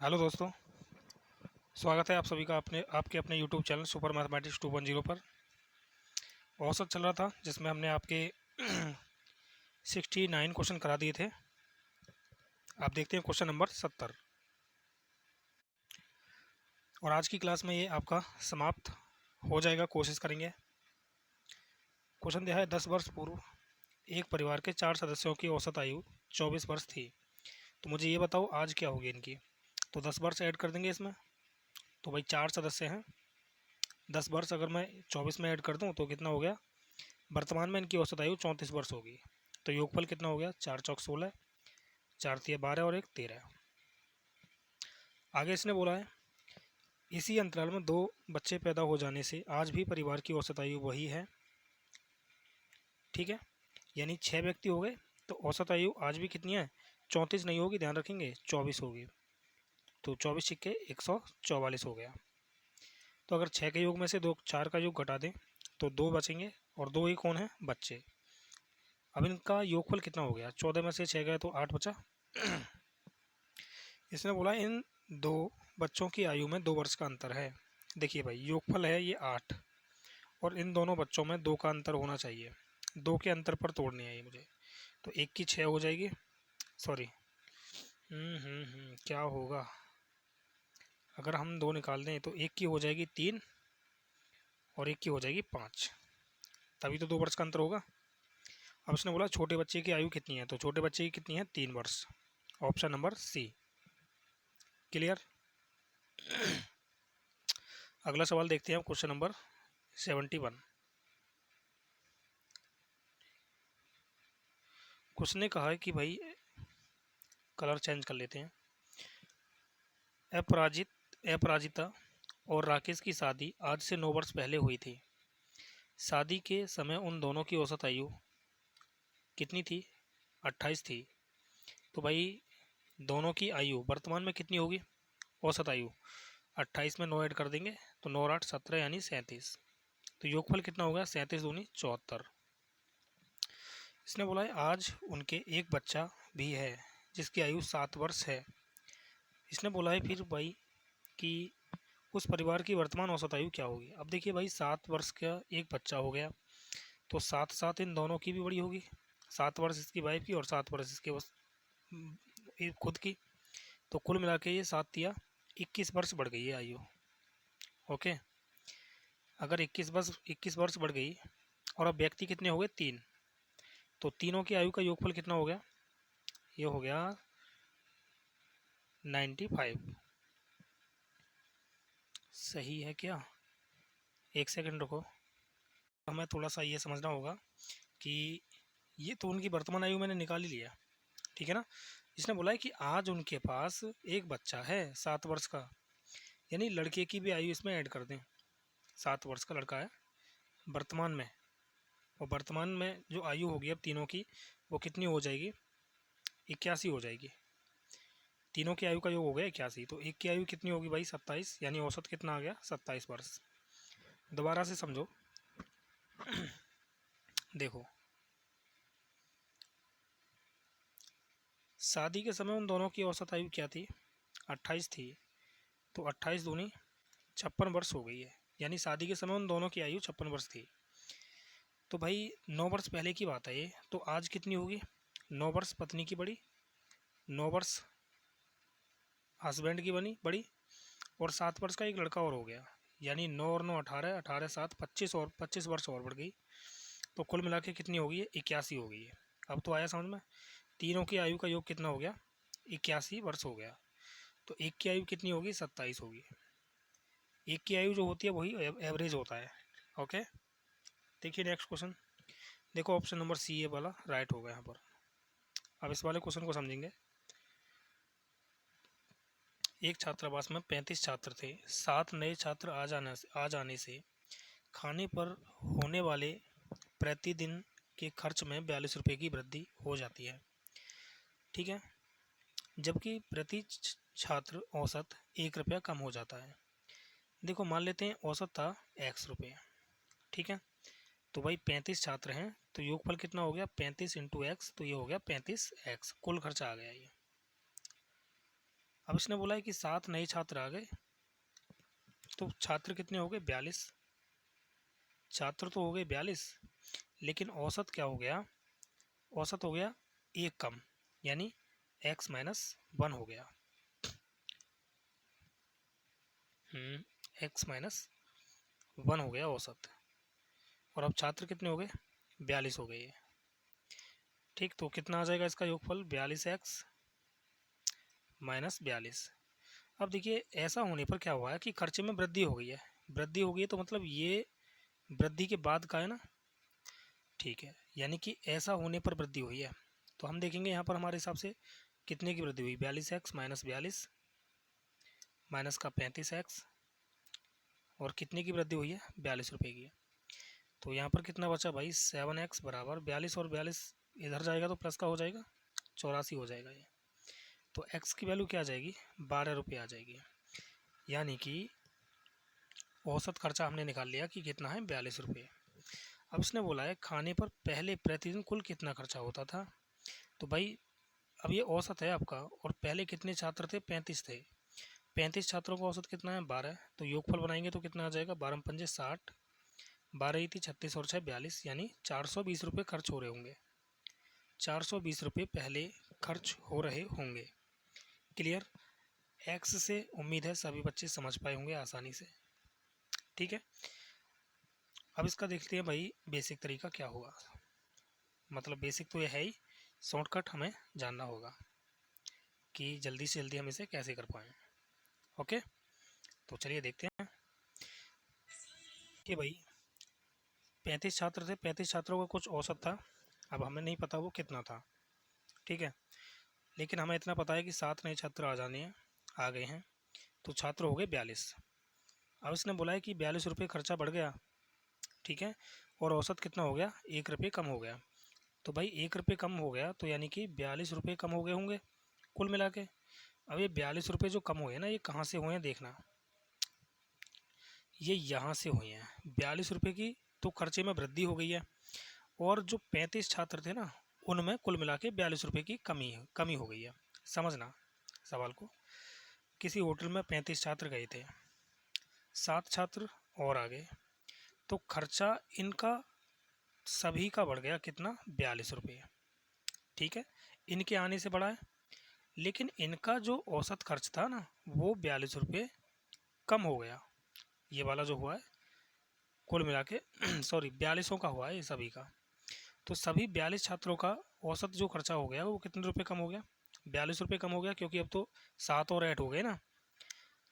Hello दोस्तों, स्वागत है आप सभी का आपके अपने यूट्यूब चैनल सुपर मैथमेटिक्स 2.0 पर। औसत चल रहा था जिसमें हमने आपके 69 क्वेश्चन करा दिए थे। आप देखते हैं क्वेश्चन नंबर 70 और आज की क्लास में ये आपका समाप्त हो जाएगा। कोशिश करेंगे। क्वेश्चन दिया है 10 वर्ष पूर्व एक परिवार के 4 सदस्यों की औसत आयु 24 वर्ष थी। तो मुझे ये बताओ आज क्या होगी इनकी। तो 10 वर्ष ऐड कर देंगे इसमें। तो भाई 4 सदस्य हैं, 10 वर्ष अगर मैं 24 में ऐड कर दूं तो कितना हो गया। वर्तमान में इनकी औसत आयु 34 वर्ष होगी। तो योगफल कितना हो गया, 4 चौक 16, 4 तिया 12 और 1 13। आगे इसने बोला है इसी अंतराल में 2 बच्चे पैदा हो जाने से आज भी परिवार की औसत आयु वही है। ठीक है, यानी 6 व्यक्ति हो गए तो औसत आयु आज भी कितनी है, 34 नहीं होगी, ध्यान रखेंगे 24 होगी। तो 24 छिक्के 144 हो गया। तो अगर 6 के योग में से 4 का योग घटा दें तो 2 बचेंगे और 2 ही कौन है, बच्चे। अब इनका योगफल कितना हो गया, 14 में से 6 गए तो 8 बचा। इसने बोला इन 2 बच्चों की आयु में 2 वर्ष का अंतर है। देखिए भाई योगफल है ये 8 और इन दोनों बच्चों में 2 का अंतर होना चाहिए। 2 के अंतर पर तोड़नी है ये मुझे। तो 1 की 6 हो जाएगी, सॉरी क्या होगा अगर हम 2 निकाल दें तो 1 की हो जाएगी 3 और 1 की हो जाएगी 5, तभी तो 2 वर्ष का अंतर होगा। अब उसने बोला छोटे बच्चे की आयु कितनी है, तो छोटे बच्चे की कितनी है, 3 वर्ष। Option number C. क्लियर। अगला सवाल देखते हैं क्वेश्चन नंबर 71। उसने कहा है कि भाई कलर चेंज कर लेते हैं। अपराजिता और राकेश की शादी आज से 9 वर्ष पहले हुई थी। शादी के समय उन दोनों की औसत आयु कितनी थी, 28 थी। तो भाई दोनों की आयु वर्तमान में कितनी होगी, औसत आयु 28 में 9 ऐड कर देंगे तो 9 8 17 यानी 37। तो योगफल कितना होगा, 37 दूनी 74। इसने बोला है आज उनके एक बच्चा भी है जिसकी आयु 7 वर्ष है। इसने बोला है फिर भाई कि उस परिवार की वर्तमान औसत आयु क्या होगी। अब देखिए भाई 7 वर्ष का एक बच्चा हो गया तो साथ साथ इन दोनों की भी बड़ी होगी। 7 वर्ष इसकी वाइफ की और 7 वर्ष इसके खुद की। तो कुल मिला के ये 7 तिया 21 वर्ष बढ़ गई है आयु। ओके, अगर 21 वर्ष बढ़ गई और अब व्यक्ति कितने हो गए, 3, तो तीनों की आयु का योगफल कितना हो गया, ये हो गया 95। सही है क्या, एक सेकंड रुको, हमें थोड़ा सा ये समझना होगा कि ये तो उनकी वर्तमान आयु मैंने निकाल ही लिया, ठीक है ना। इसने बोला है कि आज उनके पास एक बच्चा है 7 वर्ष का, यानी लड़के की भी आयु इसमें ऐड कर दें। 7 वर्ष का लड़का है वर्तमान में, और वर्तमान में जो आयु होगी अब तीनों की वो कितनी हो जाएगी, 81 हो जाएगी। तीनों की आयु का योग हो गया 81, तो एक की आयु कितनी होगी भाई, 27, यानी औसत कितना आ गया, 27 वर्ष। दोबारा से समझो। देखो शादी के समय उन दोनों की औसत आयु क्या थी, 28 थी। तो 28 दूनी 56 वर्ष हो गई है, यानी शादी के समय उन दोनों की आयु 56 वर्ष थी। तो भाई 9 वर्ष पहले की बात है ये, तो आज कितनी होगी, 9 वर्ष पत्नी की बड़ी, 9 वर्ष हस्बैंड की बनी बड़ी, और 7 वर्ष का एक लड़का और हो गया, यानी 9 और 9 18, 18 7 25 और 25 वर्ष और बढ़ गई। तो कुल मिला के कितनी हो गई है, 81 हो गई है। अब तो आया समझ में, तीनों की आयु का योग कितना हो गया, 81 वर्ष हो गया। तो एक की आयु कितनी होगी, 27 होगी। एक की आयु जो होती है वही एवरेज होता है। ओके, देखिए नेक्स्ट क्वेश्चन। देखो ऑप्शन नंबर सी ए वाला राइट होगा यहाँ पर। अब इस वाले क्वेश्चन को समझेंगे। एक छात्रावास में 35 छात्र थे। 7 नए छात्र आ जाने से खाने पर होने वाले प्रतिदिन के खर्च में 42 रुपये की वृद्धि हो जाती है। ठीक है, जबकि प्रति छात्र औसत 1 रुपया कम हो जाता है। देखो मान लेते हैं औसत था x रुपये, ठीक है। तो भाई 35 छात्र हैं तो योगफल कितना हो गया, 35 इंटू एक्स, तो ये हो गया 35x, कुल खर्चा आ गया ये। अब इसने बोला है कि 7 नए छात्र आ गए, तो छात्र कितने हो गए? 42। छात्र तो हो गए 42, लेकिन औसत क्या हो गया? औसत हो गया एक कम, यानी x माइनस 1 हो गया। x माइनस 1 हो गया औसत। और अब छात्र कितने हो गए? 42 हो गए। ठीक, तो कितना आ जाएगा इसका योगफल? 42x minus 42। अब देखिए, ऐसा होने पर क्या हुआ है कि खर्चे में वृद्धि हो गई है। वृद्धि हो गई है तो मतलब ये वृद्धि के बाद का है ना। ठीक है, यानी कि ऐसा होने पर वृद्धि हुई है। तो हम देखेंगे यहाँ पर हमारे हिसाब से कितने की वृद्धि हुई? 42x माइनस 42 माइनस का 35x, और कितने की वृद्धि हुई है? 42 रुपये की। तो यहाँ पर कितना बचा भाई? 7x बराबर 42, और 42 इधर जाएगा तो प्लस का हो जाएगा, 84 हो जाएगा ये। तो x की वैल्यू क्या आ जाएगी? 12 रुपये आ जाएगी। यानी कि औसत खर्चा हमने निकाल लिया कि कितना है? 42 रुपये। अब इसने बोला है खाने पर पहले प्रतिदिन कुल कितना खर्चा होता था। तो भाई अब ये औसत है आपका, और पहले कितने छात्र थे? 35 थे। 35 छात्रों का औसत कितना है? 12। तो योगफल बनाएंगे तो कितना आ जाएगा? 12 पंजे 60, 12 थी 36 और 6 42, यानी 420 रुपये खर्च हो रहे होंगे। 420 रुपये पहले खर्च हो रहे होंगे। क्लियर? एक्स से उम्मीद है सभी बच्चे समझ पाए होंगे आसानी से। ठीक है, अब इसका देखते हैं भाई बेसिक तरीका क्या होगा। मतलब बेसिक तो ये है ही, शॉर्टकट हमें जानना होगा कि जल्दी से जल्दी हम इसे कैसे कर पाएँ। ओके, तो चलिए देखते हैं कि भाई 35 छात्र थे, 35 छात्रों का कुछ औसत था। अब हमें नहीं पता वो कितना था। ठीक है, लेकिन हमें इतना पता है कि 7 नए छात्र आ गए हैं, तो छात्र हो गए 42। अब इसने बोला है कि 42 रुपये खर्चा बढ़ गया। ठीक है, और औसत कितना हो गया? 1 रुपये कम हो गया। तो भाई 1 रुपये कम हो गया तो यानी कि 42 रुपये कम हो गए होंगे कुल मिला के। अब ये 42 रुपये जो कम हुए ना, ये कहाँ से हुए हैं देखना, ये यहाँ से हुए हैं। 42 रुपये की तो खर्चे में वृद्धि हो गई है, और जो 35 छात्र थे ना, उनमें कुल मिला के 42 रुपये की कमी हो गई है। समझना सवाल को। किसी होटल में 35 छात्र गए थे, 7 छात्र और आ गए, तो खर्चा इनका सभी का बढ़ गया कितना? 42 रुपये। ठीक है, इनके आने से बढ़ा है, लेकिन इनका जो औसत खर्च था ना, वो 42 रुपये कम हो गया। ये वाला जो हुआ है कुल मिला के सॉरी 42 का हुआ है ये सभी का। तो सभी 42 छात्रों का औसत जो खर्चा हो गया वो कितने रुपये कम हो गया? 42 रुपये कम हो गया, क्योंकि अब तो 7 और ऐड हो गए ना,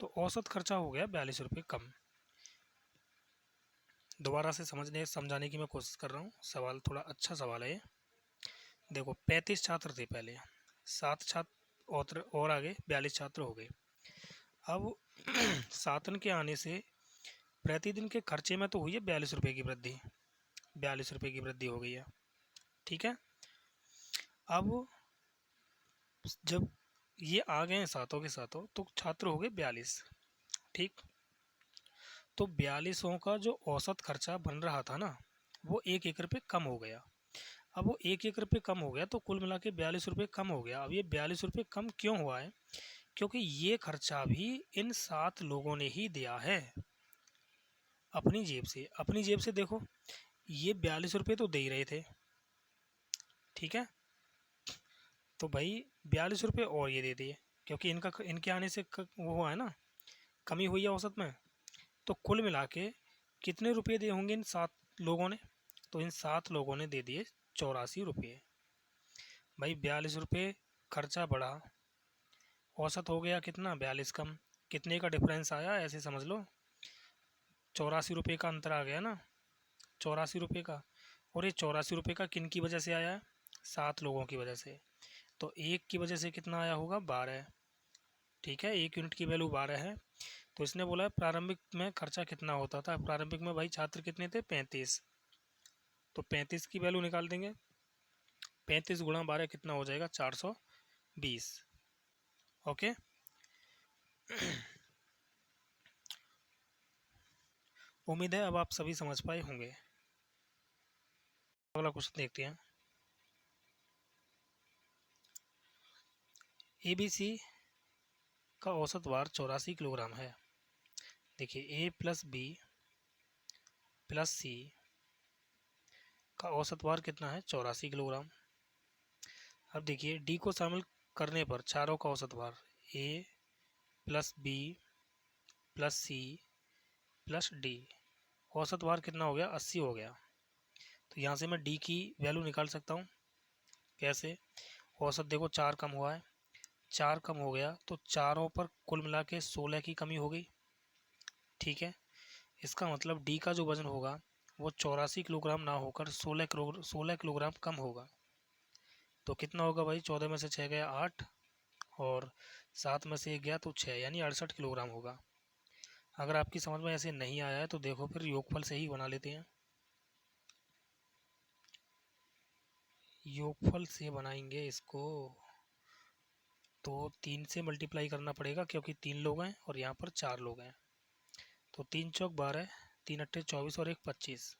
तो औसत खर्चा हो गया 42 रुपये कम। दोबारा से समझाने की मैं कोशिश कर रहा हूँ, सवाल थोड़ा अच्छा सवाल है ये। देखो 35 छात्र थे पहले, 7 छात्र और आगे 42 छात्र हो गए। अब सातन के आने से प्रतिदिन के खर्चे में तो हुई है 42 रुपये की वृद्धि, 42 रुपये की वृद्धि हो गई है। ठीक है, अब जब ये आ गए हैं सातों के सातों, तो छात्र हो गए 42। ठीक, तो 42 का जो औसत खर्चा बन रहा था ना, वो 1 रुपये कम हो गया। अब वो 1 रुपये कम हो गया तो कुल मिला के 42 रुपये कम हो गया। अब ये 42 रुपये कम क्यों हुआ है? क्योंकि ये खर्चा भी इन 7 लोगों ने ही दिया है अपनी जेब से। अपनी जेब से देखो, ये 42 रुपये तो दे ही रहे थे। ठीक है, तो भाई 42 रुपये और ये दे दिए, क्योंकि इनके आने से वो हुआ है ना, कमी हुई है औसत में। तो कुल मिला के कितने रुपये दिए होंगे इन 7 लोगों ने? तो इन 7 लोगों ने दे दिए 84 रुपये। भाई 42 रुपये खर्चा बढ़ा, औसत हो गया कितना? 42 कम। कितने का डिफरेंस आया ऐसे समझ लो, 84 रुपये का अंतर आ गया ना, 84 रुपये का। और ये 84 रुपये का किन की वजह से आया है? 7 लोगों की वजह से। तो एक की वजह से कितना आया होगा? 12। ठीक है, 1 यूनिट की वैल्यू 12 है। तो इसने बोला है प्रारंभिक में खर्चा कितना होता था। प्रारंभिक में भाई छात्र कितने थे? 35। तो 35 की वैल्यू निकाल देंगे, 35 गुणा 12 कितना हो जाएगा? 420। ओके, उम्मीद है अब आप सभी समझ पाए होंगे। अगला क्वेश्चन देखते हैं। ABC का औसत भार 84 किलोग्राम है। देखिए A प्लस बी प्लस सी का औसत भार कितना है, 84 किलोग्राम। अब देखिए डी को शामिल करने पर चारों का औसत भार A plus B plus C plus D, औसत भार कितना हो गया, 80 हो गया। तो यहाँ से मैं डी की वैल्यू निकाल सकता हूँ। कैसे? औसत देखो 4 कम हुआ है, 4 कम हो गया तो चारों पर कुल मिला के 16 की कमी हो गई। ठीक है, इसका मतलब डी का जो वजन होगा वो 84 किलोग्राम ना होकर 16 किलोग्राम कम होगा। तो कितना होगा भाई, 14 में से 6 गया 8 और 7 में से 1 गया तो 6, यानी 68 किलोग्राम होगा। अगर आपकी समझ में ऐसे नहीं आया है तो देखो फिर योगफल से ही बना लेते हैं। योगफल से बनाएंगे इसको तो 3 से मल्टीप्लाई करना पड़ेगा क्योंकि 3 लोग हैं और यहाँ पर 4 लोग हैं। तो 3 चौक 12, 3 अट्ठे 24 और 1 25,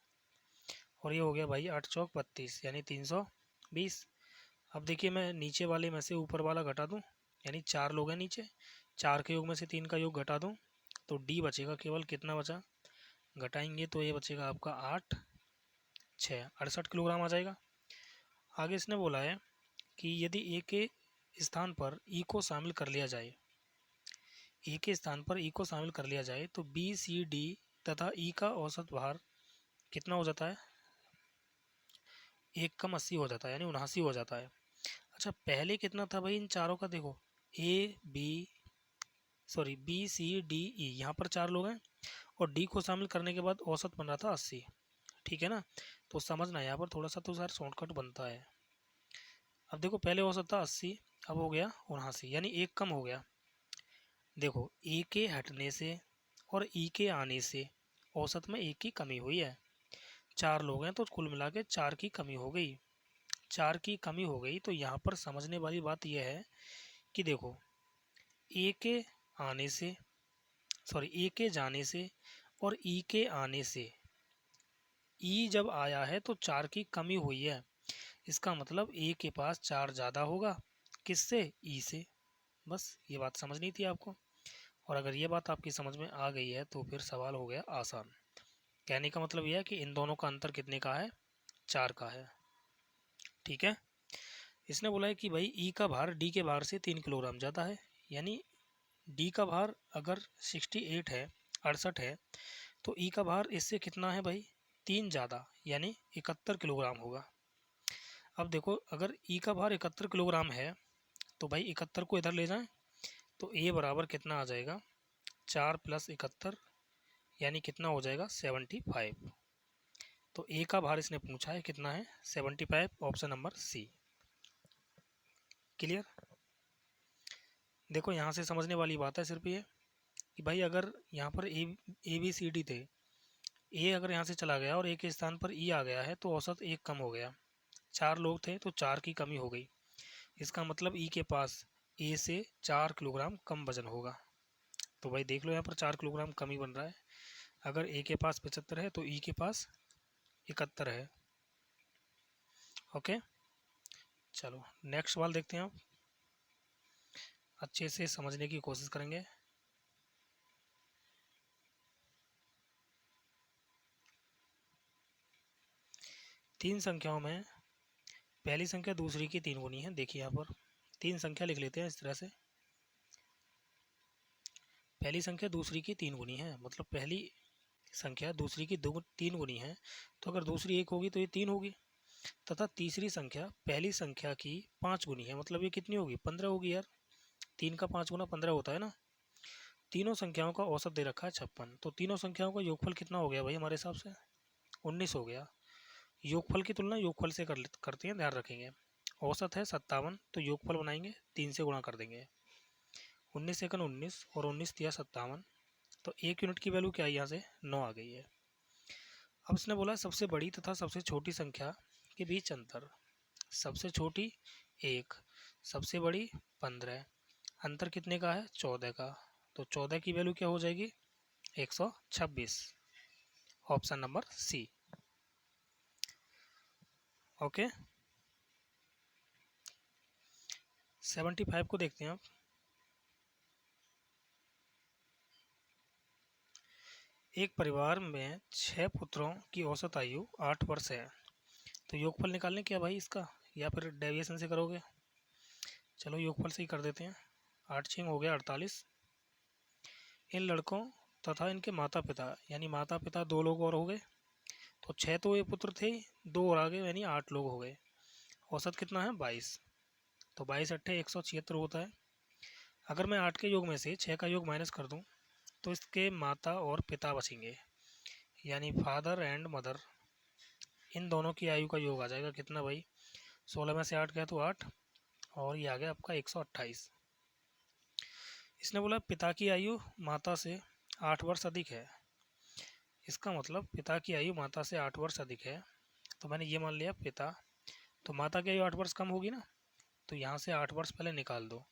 और ये हो गया भाई 8 चौक 32 यानी 320। अब देखिए मैं नीचे वाले में से ऊपर वाला घटा दूं, यानी 4 लोग हैं नीचे, 4 के योग में से 3 का योग घटा दूं तो डी बचेगा केवल, कितना बचा, घटाएंगे तो ये बचेगा आपका 8 6 68 किलोग्राम आ जाएगा। आगे इसने बोला है कि यदि ए के स्थान पर ई को शामिल कर लिया जाए, ए के स्थान पर ई को शामिल कर लिया जाए तो बी सी डी तथा ई का औसत भार कितना हो जाता है, 1 कम 80 हो जाता है, यानी 79 हो जाता है। अच्छा पहले कितना था भाई इन चारों का, देखो बी सी डी ई, यहाँ पर 4 लोग हैं और डी को शामिल करने के बाद औसत बन रहा था 80। ठीक है ना, तो समझना यहाँ पर थोड़ा सा तो सर शॉर्टकट बनता है। अब देखो पहले औसत था 80, अब हो गया 79, यानी 1 कम हो गया। देखो ए के हटने से और ई के आने से औसत में 1 की कमी हुई है। 4 लोग हैं तो कुल मिला के 4 की कमी हो गई, 4 की कमी हो गई। तो यहाँ पर समझने वाली बात यह है कि देखो ए के आने से, सॉरी ए के जाने से और ई के आने से, ई जब आया है तो 4 की कमी हुई है। इसका मतलब ए के पास 4 ज़्यादा होगा, किससे, ई से। बस ये बात समझनी थी आपको, और अगर ये बात आपकी समझ में आ गई है तो फिर सवाल हो गया आसान। कहने का मतलब यह है कि इन दोनों का अंतर कितने का है, 4 का है। ठीक है, इसने बोला है कि भाई ई का भार डी के भार से 3 किलोग्राम ज़्यादा है, यानी डी का भार अगर 68 है, 68 है, तो ई का भार इससे कितना है भाई, 3 ज़्यादा, यानी 71 किलोग्राम होगा। अब देखो अगर ई का भार 71 किलोग्राम है तो भाई 71 को इधर ले जाएं तो ए बराबर कितना आ जाएगा, 4 प्लस 71, यानी कितना हो जाएगा 75। तो ए का भार इसने पूछा है कितना है, 75, ऑप्शन नंबर सी। क्लियर? देखो यहाँ से समझने वाली बात है सिर्फ ये कि भाई अगर यहाँ पर ए बी सी डी थे, ए अगर यहाँ से चला गया और ए के स्थान पर ई आ गया है तो औसत 1 कम हो गया। 4 लोग थे तो 4 की कमी हो गई, इसका मतलब ई के पास ए से 4 किलोग्राम कम वजन होगा। तो भाई देख लो यहाँ पर 4 किलोग्राम कमी बन रहा है। अगर ए के पास 75 है तो ई के पास 71 है। ओके, चलो नेक्स्ट सवाल देखते हैं, आप अच्छे से समझने की कोशिश करेंगे। तीन संख्याओं में पहली संख्या दूसरी की 3 गुनी है। देखिए यहाँ पर 3 संख्या लिख लेते हैं इस तरह से, पहली संख्या दूसरी की 3 गुनी है, मतलब पहली संख्या दूसरी की 3 गुनी है, तो अगर दूसरी 1 होगी तो ये 3 होगी, तथा तीसरी संख्या पहली संख्या की 5 गुनी है, मतलब ये कितनी होगी, 15 होगी यार। 3 का 5 गुना 15 होता है ना। तीनों संख्याओं का औसत दे रखा है 56, तो तीनों संख्याओं का योगफल कितना हो गया भाई हमारे हिसाब से, 19 हो गया। योगफल की तुलना योगफल से करते हैं, ध्यान रखेंगे। औसत है 57, तो योगफल बनाएंगे 3 से गुणा कर देंगे, 19 एकन 19 और 19 दिया 57, तो 1 यूनिट की वैल्यू क्या है यहाँ से, 9 आ गई है। अब इसने बोला सबसे बड़ी तथा सबसे छोटी संख्या के बीच अंतर, सबसे छोटी 1, सबसे बड़ी 15, अंतर कितने का है, 14 का। तो 14 की वैल्यू क्या हो जाएगी, 126, ऑप्शन नंबर सी। ओके, 75 को देखते हैं आप। एक परिवार में 6 पुत्रों की औसत आयु 8 वर्ष है, तो योगफल निकालने क्या भाई इसका, या फिर डेविएशन से करोगे? चलो योगफल से ही कर देते हैं। 8 छः हो गया 48। इन लड़कों तथा इनके माता पिता, यानी माता पिता 2 लोग और हो गए, तो 6 तो ये पुत्र थे, 2 और आ गए, यानी 8 लोग हो गए। औसत कितना है 22, तो 22 अट्ठे 176 होता है। अगर मैं 8 के योग में से 6 का योग माइनस कर दूं तो इसके माता और पिता बचेंगे, यानी फादर एंड मदर। इन दोनों की आयु का योग आ जाएगा कितना भाई, 16 में से 8 गया तो 8, और ये आ गया आपका 128। इसने बोला पिता की आयु माता से 8 वर्ष अधिक है, इसका मतलब पिता की आयु माता से 8 वर्ष अधिक है, तो मैंने ये मान लिया पिता, तो माता की आयु 8 वर्ष कम होगी ना, तो यहाँ से 8 वर्ष पहले निकाल दो,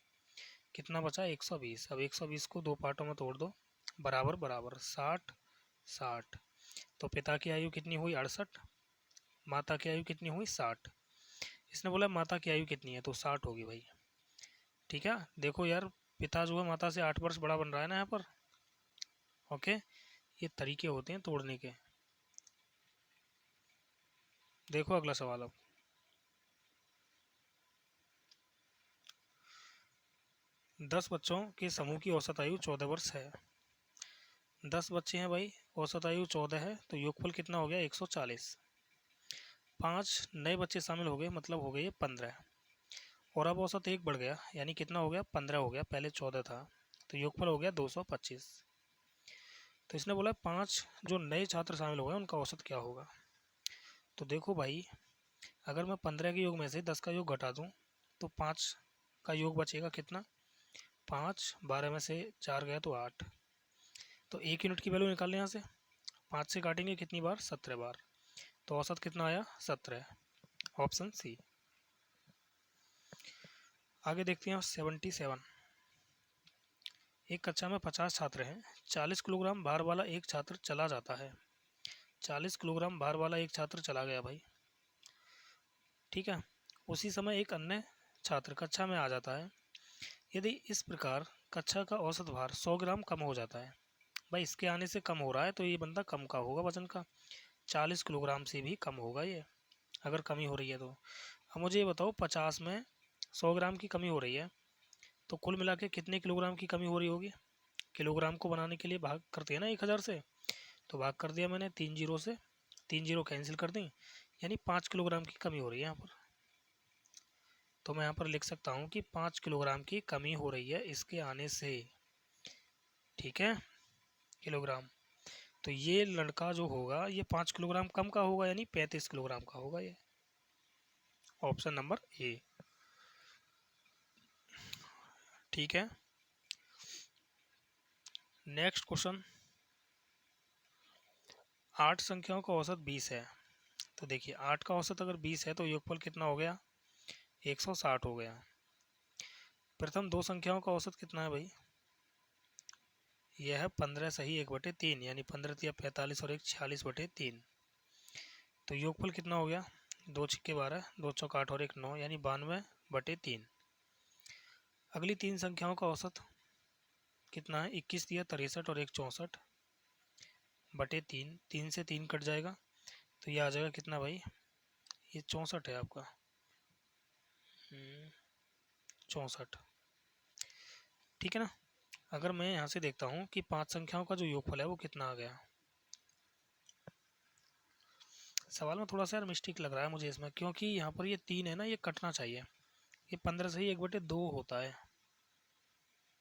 कितना बचा 120। अब 120 को 2 पार्टों में तोड़ दो, बराबर बराबर 60 60। तो पिता की आयु कितनी हुई 68, माता की आयु कितनी हुई 60। इसने बोला माता की आयु कितनी है, तो 60 होगी भाई। ठीक है, देखो यार पिता जो है माता से 8 वर्ष बड़ा बन रहा है ना यहाँ पर। ओके, ये तरीके होते हैं तोड़ने के। देखो अगला सवाल अब। 10 बच्चों के समूह की औसत आयु 14 वर्ष है। 10 बच्चे हैं भाई, औसत आयु 14 है, तो योगफल कितना हो गया 140। 5 नए बच्चे शामिल हो गए, मतलब हो गए ये 15, और अब औसत 1 बढ़ गया, यानी कितना हो गया 15 हो गया, पहले 14 था, तो योगफल हो गया 225। तो इसने बोला 5 जो नए छात्र शामिल हो गए उनका औसत क्या होगा। तो देखो भाई, अगर मैं 15 के योग में से 10 का योग घटा दूं तो 5 का योग बचेगा कितना, 5, 12 में से 4 गया तो 8, तो 1 यूनिट की वैल्यू निकालने यहाँ से 5 से काटेंगे कितनी बार, 17 बार, तो औसत कितना आया 17, ऑप्शन सी। आगे देखते हैं 77। एक कक्षा में 50 छात्र हैं, 40 किलोग्राम भार वाला एक छात्र चला जाता है। 40 किलोग्राम भार वाला एक छात्र चला गया भाई, ठीक है। उसी समय एक अन्य छात्र कक्षा में आ जाता है। यदि इस प्रकार कक्षा का औसत भार 100 ग्राम कम हो जाता है, भाई इसके आने से कम हो रहा है तो ये बंदा कम का होगा वजन का, 40 किलोग्राम से भी कम होगा ये, अगर कमी हो रही है तो। अब मुझे ये बताओ 50 में 100 ग्राम की कमी हो रही है, तो कुल मिला के कितने किलोग्राम की कमी हो रही होगी। किलोग्राम को बनाने के लिए भाग करते हैं ना 1000 से, तो भाग कर दिया मैंने 3 जीरो से, 3 जीरो कैंसिल कर दी, यानी 5 किलोग्राम की कमी हो रही है यहाँ पर। तो मैं यहाँ पर लिख सकता हूँ कि 5 किलोग्राम की कमी हो रही है इसके आने से, ठीक है, किलोग्राम। तो ये लड़का जो होगा ये 5 किलोग्राम कम का होगा, यानी 35 किलोग्राम का होगा ये, ऑप्शन नंबर ए। ठीक है, नेक्स्ट क्वेश्चन। 8 संख्याओं का औसत 20 है, तो देखिए 8 का औसत अगर 20 है तो योगफल कितना हो गया 160 हो गया। प्रथम 2 संख्याओं का औसत कितना है भाई, यह है 15 सही 1/3, यानी 15 या 45 और 1 46/3, तो योगफल कितना हो गया 2 छिक्के 12, 2 चौक 8 और 1 9, यानी 92/3। अगली 3 संख्याओं का औसत कितना है, 21 दिया 63 और 1 64/3, 3 से 3 कट जाएगा, तो ये आ जाएगा कितना भाई, ये 64 है आपका, 64, ठीक है ना। अगर मैं यहाँ से देखता हूँ कि 5 संख्याओं का जो योगफल है वो कितना आ गया। सवाल में थोड़ा सा यार मिस्टेक लग रहा है मुझे इसमें, क्योंकि यहाँ पर ये 3 है ना, ये कटना चाहिए, ये 15 सही 1/2 होता है,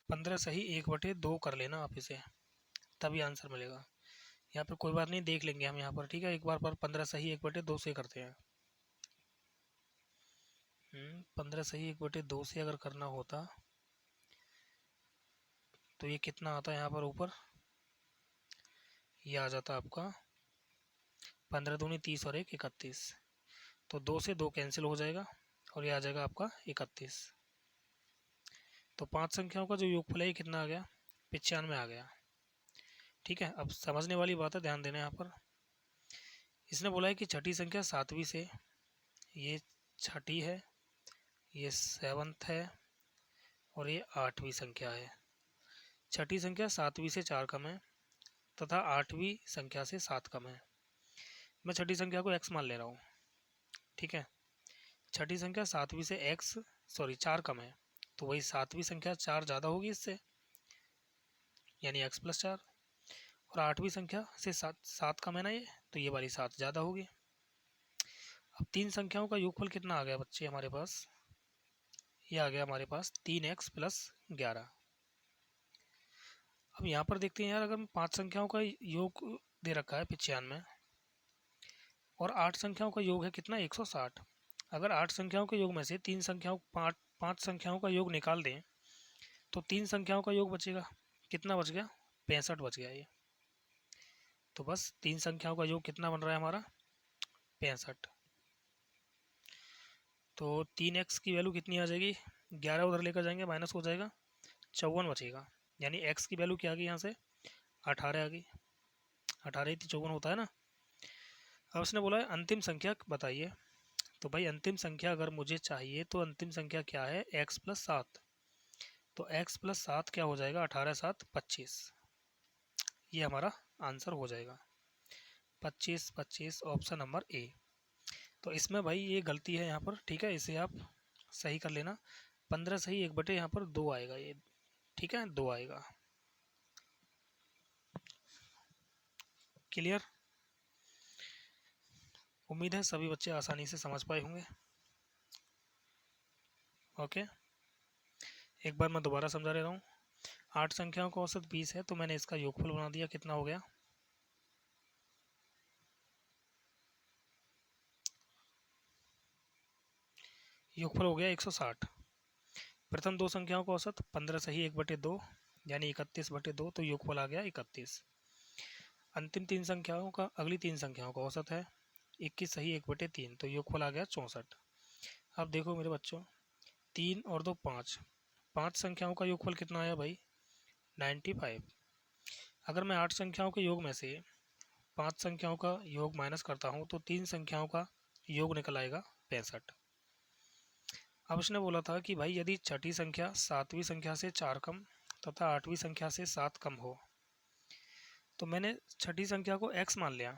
15 सही 1/2 कर लेना आप इसे, तभी आंसर मिलेगा। यहाँ पर कोई बात नहीं, देख लेंगे हम यहाँ पर, ठीक है, एक बार पर 15 सही 1/2 से करते हैं। 15 सही 1/2 से अगर करना होता तो ये कितना आता है यहाँ पर ऊपर, ये आ जाता आपका 15 दूनी 30 और 1 31, तो 2 से 2 कैंसिल हो जाएगा और ये आ जाएगा आपका 31। तो 5 संख्याओं का जो योगफल है ये कितना आ गया 95 आ गया, ठीक है। अब समझने वाली बात है, ध्यान देना यहाँ पर। इसने बोला है कि छठी संख्या 7वीं से, ये छठी है, ये 7th है, और ये 8वीं संख्या है। छठी संख्या 7वीं से 4 कम है, तथा 8वीं संख्या से 7 कम है। मैं छठी संख्या को x मान ले रहा हूँ, ठीक है। छठी संख्या 7वीं से 4 कम है, तो वही 7वीं संख्या 4 ज़्यादा होगी इससे, यानी x + 4। और 8वीं संख्या से 7 कम है ना ये, तो ये वाली 7 ज़्यादा होगी। अब तीन संख्याओं का योगफल कितना आ गया बच्चे हमारे पास? ये आ गया हमारे पास 3x + 11। अब यहाँ पर देखते हैं यार, अगर 5 संख्याओं का योग दे रखा है 95 और 8 संख्याओं का योग है कितना, 160। अगर 8 संख्याओं के योग में से पाँच संख्याओं का योग निकाल दें तो 3 संख्याओं का योग बचेगा, कितना बच गया, 65 बच गया ये। तो बस 3 संख्याओं का योग कितना बन रहा है हमारा, 65। तो 3x की वैल्यू कितनी आ जाएगी, 11 उधर लेकर जाएंगे माइनस हो जाएगा, 54 बचेगा। यानी x की वैल्यू क्या आ गई यहाँ से, 18 आ गई। 18 ही 54 होता है ना। अब उसने बोला है अंतिम संख्या बताइए। तो भाई अंतिम संख्या अगर मुझे चाहिए तो अंतिम संख्या क्या है, x + 7। तो x + 7 क्या हो जाएगा, 18 7 25। ये हमारा आंसर हो जाएगा 25 25, ऑप्शन नंबर ए। तो इसमें भाई ये गलती है यहाँ पर, ठीक है, इसे आप सही कर लेना। 15 सही 1/, यहाँ पर 2 आएगा ये, ठीक है, 2 आएगा। क्लियर? उम्मीद है सभी बच्चे आसानी से समझ पाए होंगे। ओके, एक बार मैं दोबारा समझा रहा हूँ। 8 संख्याओं का औसत 20 है, तो मैंने इसका योगफल बना दिया, कितना हो गया, योगफल हो गया 160। प्रथम दो संख्याओं का औसत 15 सही 1/2, यानी 31/2, तो योगफल आ गया 31। अंतिम तीन संख्याओं का, अगली तीन संख्याओं का औसत है 21 सही 1/3, तो योगफल आ गया 64। अब देखो मेरे बच्चों, 3 और 2 5, 5 संख्याओं का योगफल कितना आया भाई, 95। अगर मैं 8 संख्याओं के योग में से 5 संख्याओं का योग माइनस करता हूँ तो 3 संख्याओं का योग निकल आएगा 65। अब उसने बोला था कि भाई यदि छठी संख्या 7वीं संख्या से 4 कम तथा 8वीं संख्या से 7 कम हो, तो मैंने छठी संख्या को x मान लिया।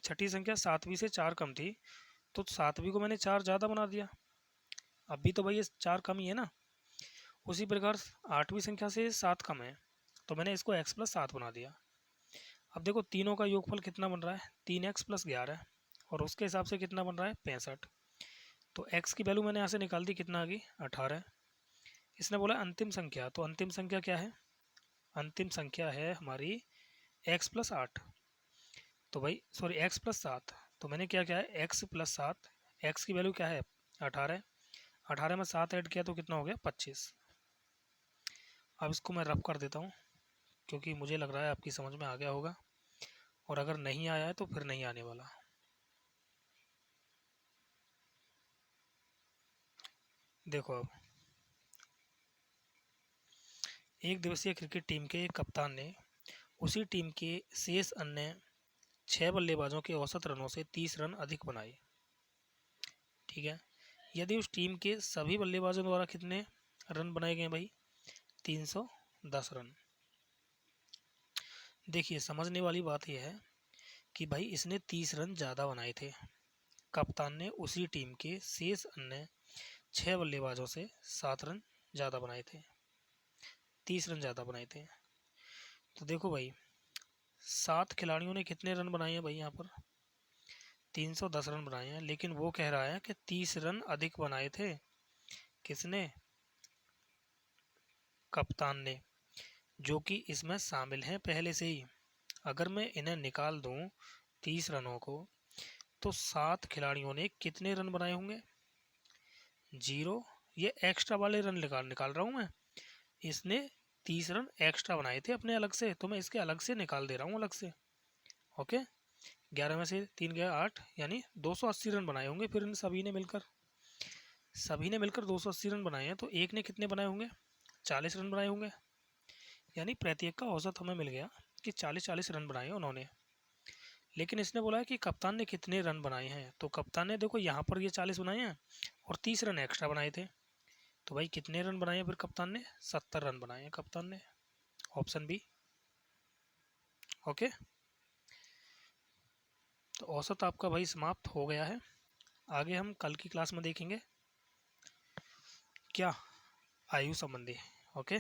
छठी संख्या 7वीं से 4 कम थी, तो 7वीं को मैंने 4 ज़्यादा बना दिया। अभी तो भाई ये 4 कम ही है ना। उसी प्रकार 8वीं संख्या से 7 कम है, तो मैंने इसको x + 7 बना दिया। अब देखो तीनों का योगफल कितना बन रहा है, 3x + 11, और उसके हिसाब से कितना बन रहा है, 65। तो x की वैल्यू मैंने यहाँ से निकाल दी, कितना आ गई, 18। इसने बोला अंतिम संख्या, तो अंतिम संख्या क्या है, अंतिम संख्या है हमारी x + 8। तो भाई सॉरी x + 7, तो मैंने क्या किया है, x + 7, x की वैल्यू क्या है, 18। 18 में 7 ऐड किया तो कितना हो गया, 25। अब इसको मैं रफ कर देता हूँ, क्योंकि मुझे लग रहा है आपकी समझ में आ गया होगा, और अगर नहीं आया है तो फिर नहीं आने वाला। देखो अब, एक दिवसीय क्रिकेट टीम के कप्तान ने उसी टीम के शेष अन्य 6 बल्लेबाजों के औसत रनों से 30 रन अधिक बनाए, ठीक है। यदि उस टीम के सभी बल्लेबाजों द्वारा कितने रन बनाए गए भाई, 310 रन। देखिए समझने वाली बात यह है कि भाई इसने 30 रन ज़्यादा बनाए थे, कप्तान ने उसी टीम के शेष अन्य 6 बल्लेबाजों से 7 रन ज़्यादा बनाए थे, 30 रन ज़्यादा बनाए थे। तो देखो भाई 7 खिलाड़ियों ने कितने रन बनाए हैं भाई, यहाँ पर 310 रन बनाए हैं, लेकिन वो कह रहा है कि 30 रन अधिक बनाए थे, किसने, कप्तान ने, जो कि इसमें शामिल हैं पहले से ही। अगर मैं इन्हें निकाल दूं 30 रनों को, तो 7 खिलाड़ियों ने कितने रन बनाए होंगे, 0। ये एक्स्ट्रा वाले रन निकाल रहा हूँ मैं, इसने 30 रन एक्स्ट्रा बनाए थे अपने अलग से, तो मैं इसके अलग से निकाल दे रहा हूँ अलग से। ओके, 11 में से 3 गया 8, यानी 280 रन बनाए होंगे फिर इन सभी ने मिलकर। 280 रन बनाए हैं, तो एक ने कितने बनाए होंगे, 40 रन बनाए होंगे, यानी प्रत्येक का औसत हमें मिल गया कि 40-40 रन बनाए उन्होंने। लेकिन इसने बोला है कि कप्तान ने कितने रन बनाए हैं, तो कप्तान ने देखो यहाँ पर ये 40 बनाए हैं और 30 रन एक्स्ट्रा बनाए थे, तो भाई कितने रन बनाए हैं फिर कप्तान ने, 70 रन बनाए हैं कप्तान ने, ऑप्शन बी। ओके, तो औसत आपका भाई समाप्त हो गया है। आगे हम कल की क्लास में देखेंगे क्या, आयु संबंधी। ओके,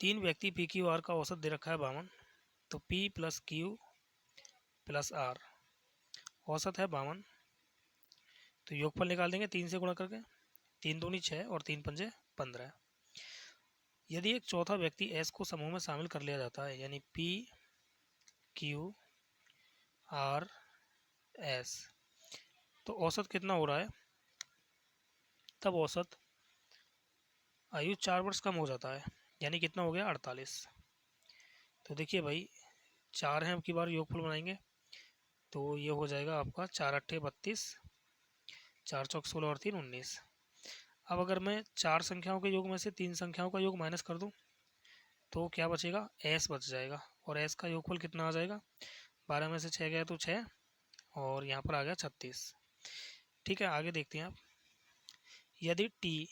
3 व्यक्ति पी क्यू आर का औसत दे रखा है 52, तो P plus Q plus R, औसत है 52, तो योगफल निकाल देंगे 3 से गुणा करके, 3 दूनी 6 और 3 पंजे 15। यदि एक चौथा व्यक्ति एस को समूह में शामिल कर लिया जाता है, यानी पी क्यू आर एस, तो औसत कितना हो रहा है, तब औसत आयु 4 वर्ष कम हो जाता है, यानी कितना हो गया 48। तो देखिए भाई 4 हैं, अब की बार योगफल बनाएंगे तो ये हो जाएगा आपका 4 अट्ठे 32, 4 चौक 16 और 3 19। अब अगर मैं 4 संख्याओं के योग में से 3 संख्याओं का योग माइनस कर दूं तो क्या बचेगा, एस बच जाएगा, और एस का योगफल कितना आ जाएगा, 12 में से 6 गया तो 6, और यहाँ पर आ गया 36। ठीक है, आगे देखते हैं आप। यदि टी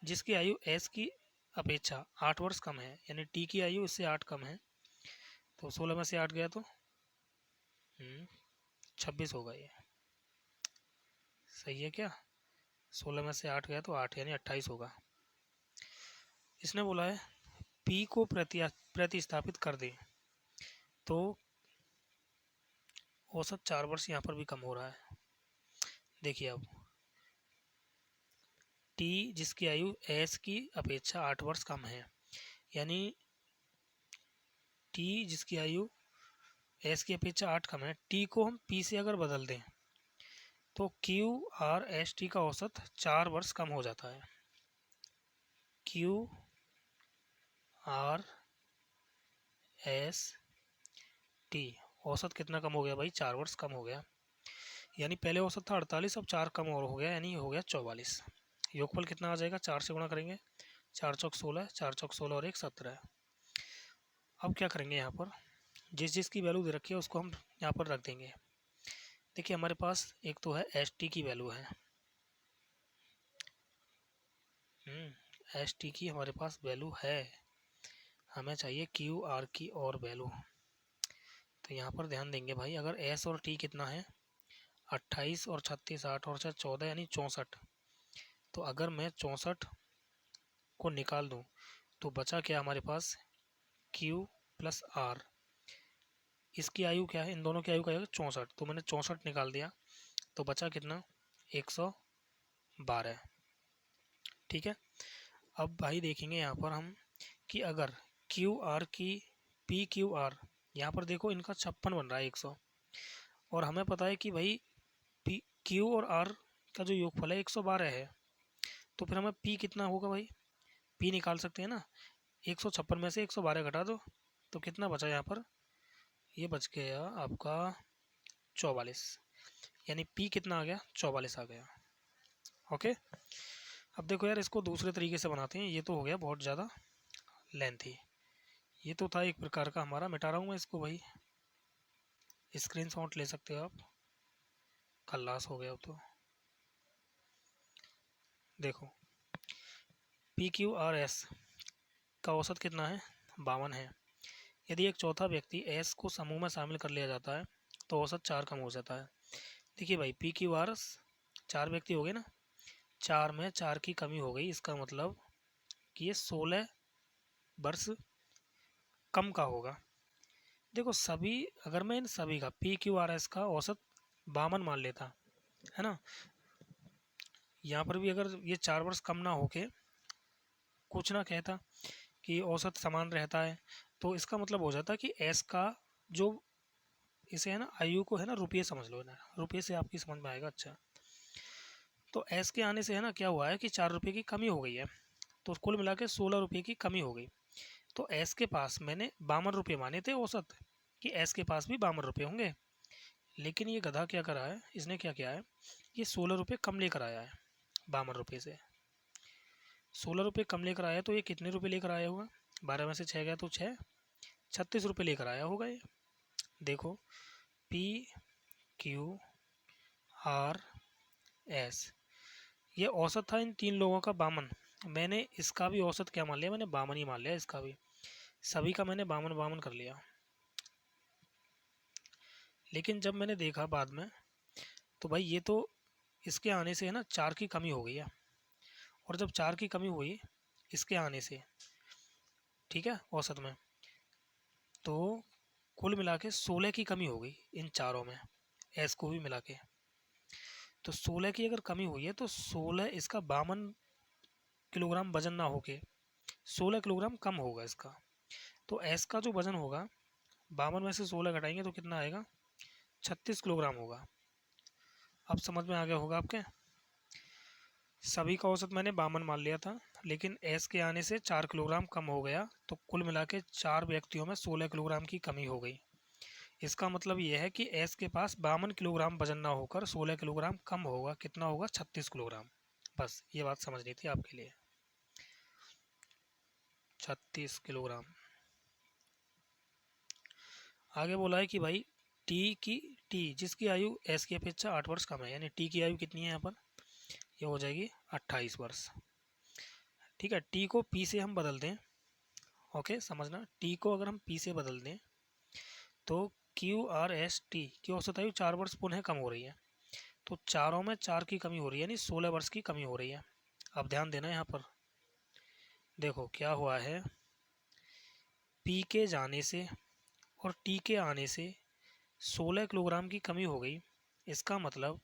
जिसकी आयु एस की अपेक्षा 8 वर्ष कम है, यानी टी की आयु इससे 8 कम है, तो 16 में से 8 गया तो 26 होगा। ये सही है क्या, 16 में से 8 गया तो 8 यानी 28 होगा। इसने बोला है P को प्रतिस्थापित कर दे तो औसत 4 वर्ष यहाँ पर भी कम हो रहा है। देखिए अब T जिसकी आयु S की अपेक्षा 8 वर्ष कम है, यानी T जिसकी आयु S की अपेक्षा 8 कम है, T को हम P से अगर बदल दें तो Q R S T का औसत 4 वर्ष कम हो जाता है। Q R S T औसत कितना कम हो गया भाई, 4 वर्ष कम हो गया, यानी पहले औसत था 48, अब 4 कम और हो गया, यानी हो गया 44। योगफल कितना आ जाएगा, 4 से गुणा करेंगे, 4 चौक 16, 4 चौक 16 और 1 17। अब क्या करेंगे, यहाँ पर जिस जिसकी वैल्यू दे रखी है उसको हम यहाँ पर रख देंगे। देखिए हमारे पास एक तो है एस टी की वैल्यू है, एस टी की हमारे पास वैल्यू है, हमें चाहिए क्यू आर की और वैल्यू। तो यहाँ पर ध्यान देंगे भाई, अगर एस और टी कितना है, 28 और 36, 8 और 4 14, यानी 64। तो अगर मैं 64 को निकाल दूं तो बचा क्या हमारे पास, Q प्लस R, इसकी आयु क्या है, इन दोनों की आयु क्या है 64, तो मैंने 64 निकाल दिया, तो बचा कितना 112। ठीक है, अब भाई देखेंगे यहाँ पर हम कि अगर क्यू आर की पी क्यू आर, यहाँ पर देखो इनका 56 बन रहा है 100, और हमें पता है कि भाई पी क्यू और आर का जो योगफल है 112 है, तो फिर हमें पी कितना होगा भाई, पी निकाल सकते हैं ना, 156 में से 112 घटा दो तो कितना बचा यहाँ पर, ये बच गया आपका 44, यानी पी कितना आ गया 44 आ गया। ओके, अब देखो यार इसको दूसरे तरीके से बनाते हैं, ये तो हो गया बहुत ज़्यादा लेंथी, ये तो था एक प्रकार का हमारा, मिटा रहा हूँ मैं इसको भाई, स्क्रीनशॉट ले सकते हो आप, खल्लास हो गया अब तो। देखो पी क्यू आर एस का औसत कितना है, 52 है। यदि एक चौथा व्यक्ति एस को समूह में शामिल कर लिया जाता है तो औसत 4 कम हो जाता है। देखिए भाई पी क्यू आर 4 व्यक्ति हो गए ना, 4 में 4 की कमी हो गई, इसका मतलब कि ये 16 वर्ष कम का होगा। देखो सभी, अगर मैं इन सभी का पी क्यू आर एस का औसत 52 मान लेता है ना, यहाँ पर भी अगर ये 4 वर्ष कम ना होके कुछ ना कहता कि औसत समान रहता है, तो इसका मतलब हो जाता कि एस का जो, इसे है ना आयु को है ना रुपये समझ लो ना, रुपये से आपकी समझ में आएगा। अच्छा, तो एस के आने से है ना क्या हुआ है कि 4 रुपये की कमी हो गई है, तो कुल मिला के 16 रुपये की कमी हो गई। तो एस के पास मैंने 52 रुपये माने थे औसत, कि एस के पास भी 52 रुपये होंगे, लेकिन ये गधा क्या करा है, इसने क्या किया है, ये 16 रुपये कम लेकर आया है 52 रुपये से, 16 रुपये कम लेकर आया, तो ये कितने रुपये लेकर आया होगा, 12 में से 6 गया तो 6, 36 रुपये लेकर आया होगा ये। देखो पी क्यू आर एस, ये औसत था इन तीन लोगों का 52, मैंने इसका भी औसत क्या मान लिया, मैंने 52 ही मान लिया इसका भी, सभी का मैंने 52 कर लिया, लेकिन जब मैंने देखा बाद में तो भाई ये तो इसके आने से है ना 4 की कमी हो गई है, और जब 4 की कमी हुई इसके आने से, ठीक है, औसत में, तो कुल मिला के 16 की कमी हो गई इन चारों में, एस को भी मिला के। तो 16 की अगर कमी हुई है तो 16 इसका 52 किलोग्राम वजन ना होके 16 किलोग्राम कम होगा इसका। तो एस का जो वजन होगा 52 में से 16 घटाएंगे तो कितना आएगा, 36 किलोग्राम होगा। अब समझ में आ गया होगा आपके। सभी का औसत मैंने 52 मान लिया था, लेकिन एस के आने से 4 किलोग्राम कम हो गया, तो कुल मिला के 4 व्यक्तियों में 16 किलोग्राम की कमी हो गई। इसका मतलब यह है कि एस के पास 52 किलोग्राम वजन ना होकर 16 किलोग्राम कम होगा। कितना होगा, 36 किलोग्राम। बस ये बात समझनी थी आपके लिए, 36 किलोग्राम। आगे बोला है कि भाई टी जिसकी आयु एस की अपेक्षा 8 वर्ष कम है, यानी टी की आयु कितनी है यहाँ पर, ये हो जाएगी 28 वर्ष। ठीक है, टी को पी से हम बदल दें, ओके समझना, टी को अगर हम पी से बदल दें तो क्यू आर एस टी की औसत आयु 4 वर्ष पुनः कम हो रही है। तो चारों में 4 की कमी हो रही है, यानी 16 वर्ष की कमी हो रही है। अब ध्यान देना यहाँ पर, देखो क्या हुआ है, पी के जाने से और टी के आने से 16 किलोग्राम की कमी हो गई। इसका मतलब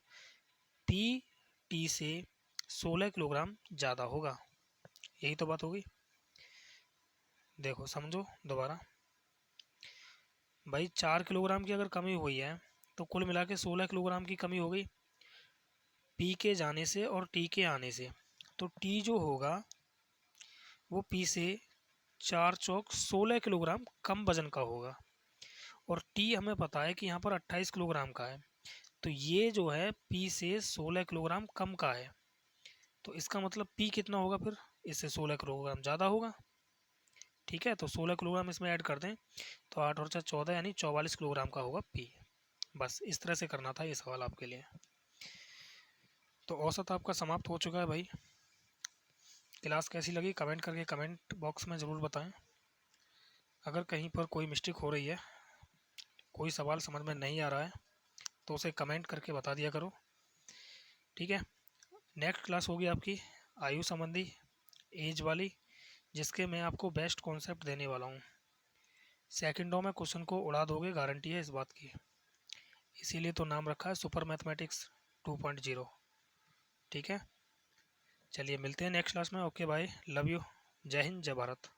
पी टी से 16 किलोग्राम ज़्यादा होगा, यही तो बात होगी। देखो समझो दोबारा, भाई 4 किलोग्राम की अगर कमी हुई है तो कुल मिला के 16 किलोग्राम की कमी हो गई पी के जाने से और टी के आने से। तो टी जो होगा वो पी से 4 चौक 16 किलोग्राम कम वजन का होगा, और टी हमें पता है कि यहाँ पर 28 किलोग्राम का है। तो ये जो है पी से 16 किलोग्राम कम का है, तो इसका मतलब पी कितना होगा फिर, इससे 16 किलोग्राम ज़्यादा होगा। ठीक है, तो 16 किलोग्राम इसमें ऐड कर दें तो 8 और 4 14, यानी 44 किलोग्राम का होगा पी। बस इस तरह से करना था ये सवाल आपके लिए। तो औसत आपका समाप्त हो चुका है भाई। क्लास कैसी लगी कमेंट करके कमेंट बॉक्स में ज़रूर बताएं। अगर कहीं पर कोई मिस्टेक हो रही है, कोई सवाल समझ में नहीं आ रहा है, तो उसे कमेंट करके बता दिया करो। ठीक है, नेक्स्ट क्लास होगी आपकी आयु संबंधी, एज वाली, जिसके मैं आपको बेस्ट कॉन्सेप्ट देने वाला हूँ। सेकंडों में क्वेश्चन को उड़ा दोगे, गारंटी है इस बात की। इसीलिए तो नाम रखा है सुपर मैथमेटिक्स 2.0। ठीक है, चलिए मिलते हैं नेक्स्ट क्लास में। ओके बाय, लव यू, जय हिंद जय भारत।